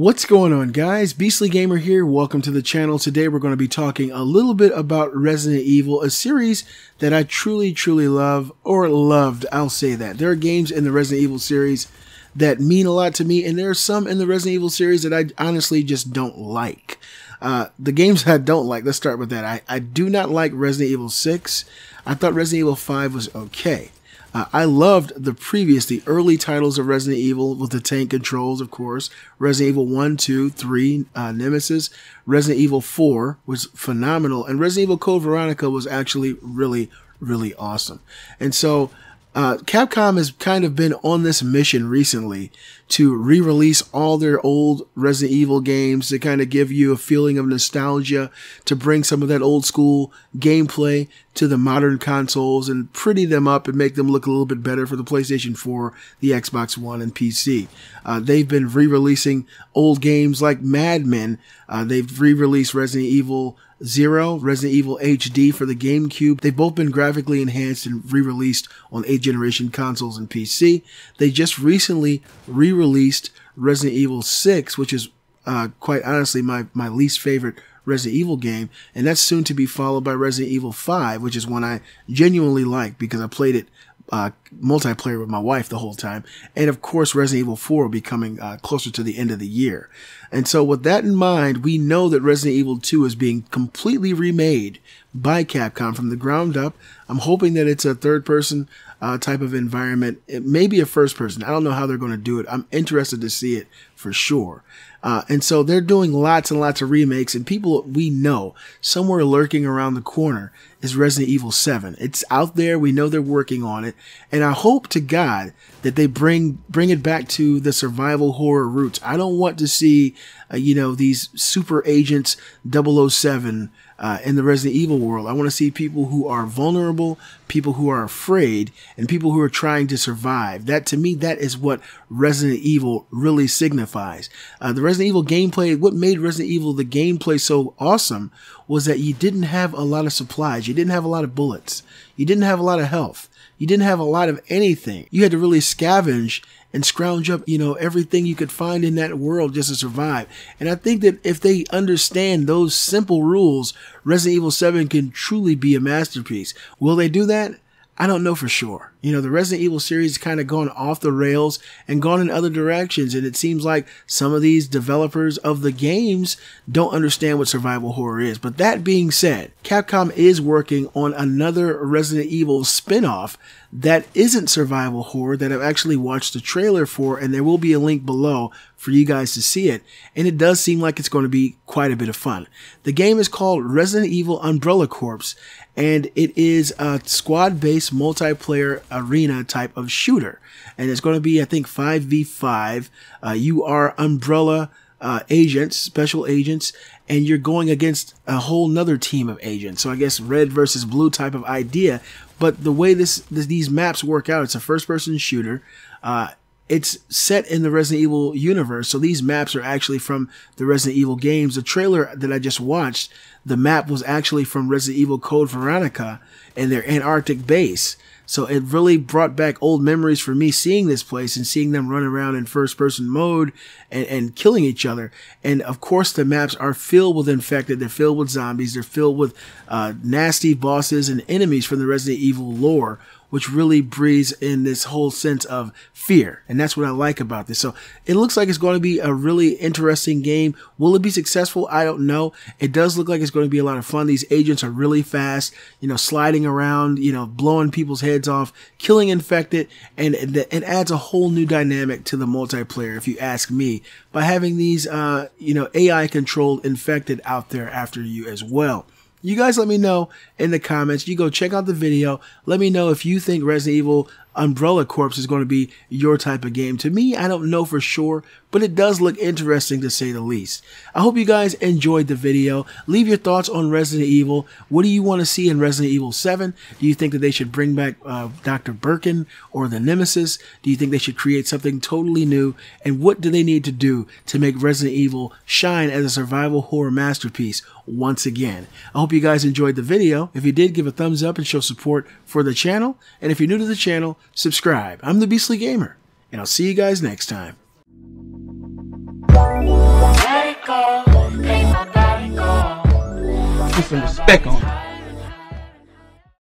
What's going on, guys? Beastly Gamer here. Welcome to the channel. Today we're going to be talking a little bit about Resident Evil, a series that I truly love, or loved, I'll say that. There are games in the Resident Evil series that mean a lot to me, and there are some in the Resident Evil series that I honestly just don't like. The games I don't like, let's start with that. I do not like Resident Evil 6. I thought Resident Evil 5 was okay. I loved the early titles of Resident Evil with the tank controls, of course. Resident Evil 1, 2, 3, Nemesis. Resident Evil 4 was phenomenal. And Resident Evil Code Veronica was actually really awesome. And so Capcom has kind of been on this mission recently to re-release all their old Resident Evil games to kind of give you a feeling of nostalgia, to bring some of that old school gameplay to the modern consoles and pretty them up and make them look a little bit better for the PlayStation 4, the Xbox One, and PC. They've been re-releasing old games like Mad Men. They've re-released Resident Evil 0, Resident Evil HD for the GameCube. They've both been graphically enhanced and re-released on 8th generation consoles and PC. They just recently re-released Resident Evil 6, which is quite honestly my least favorite Resident Evil game, and that's soon to be followed by Resident Evil 5, which is one I genuinely like because I played it multiplayer with my wife the whole time. And of course, Resident Evil 4 will be coming closer to the end of the year. And so with that in mind, we know that Resident Evil 2 is being completely remade by Capcom from the ground up. I'm hoping that it's a third-person type of environment. It may be a first-person. I don't know how they're going to do it. I'm interested to see it for sure. And so they're doing lots and lots of remakes, and people we know, somewhere lurking around the corner, is Resident Evil 7. It's out there. We know they're working on it. And I hope to God that they bring it back to the survival horror roots. I don't want to see, these super agents 007 in the Resident Evil world. I want to see people who are vulnerable, people who are afraid, and people who are trying to survive. That, to me, that is what Resident Evil really signifies. The Resident Evil gameplay, what made Resident Evil the gameplay so awesome was that you didn't have a lot of supplies. You didn't have a lot of bullets. You didn't have a lot of health. You didn't have a lot of anything. You had to really scavenge and scrounge up, everything you could find in that world just to survive. And I think that if they understand those simple rules, Resident Evil 7 can truly be a masterpiece. Will they do that? I don't know for sure. The Resident Evil series kind of gone off the rails and gone in other directions. And it seems like some of these developers of the games don't understand what survival horror is. But that being said, Capcom is working on another Resident Evil spin-off that isn't survival horror that I've actually watched the trailer for. And there will be a link below for you guys to see it. And it does seem like it's going to be quite a bit of fun. The game is called Resident Evil Umbrella Corps. And it is a squad-based multiplayer arena type of shooter. And it's going to be, I think, 5v5. You are Umbrella agents, special agents, and you're going against a whole nother team of agents. So I guess red versus blue type of idea. But the way these maps work out, it's a first-person shooter. It's set in the Resident Evil universe, so these maps are actually from the Resident Evil games. The trailer that I just watched, the map was actually from Resident Evil Code Veronica and their Antarctic base. So it really brought back old memories for me seeing this place and seeing them run around in first-person mode and killing each other. And of course, the maps are filled with infected. They're filled with zombies. They're filled with nasty bosses and enemies from the Resident Evil lore, which really breathes in this whole sense of fear. And that's what I like about this. So it looks like it's going to be a really interesting game. Will it be successful? I don't know. It does look like it's going to be a lot of fun. These agents are really fast, sliding around, blowing people's heads off, killing infected, and it adds a whole new dynamic to the multiplayer, if you ask me, by having these, AI controlled infected out there after you as well. You guys let me know in the comments. You go check out the video. Let me know if you think Resident Evil Umbrella Corps is going to be your type of game. To me, I don't know for sure, but it does look interesting to say the least. I hope you guys enjoyed the video. Leave your thoughts on Resident Evil. What do you want to see in Resident Evil 7? Do you think that they should bring back Dr. Birkin or the Nemesis? Do you think they should create something totally new? And what do they need to do to make Resident Evil shine as a survival horror masterpiece once again? I hope you guys enjoyed the video. If you did, give a thumbs up and show support for the channel. And if you're new to the channel, subscribe. I'm the Beastly Gamer, and I'll see you guys next time. Put some respect on it.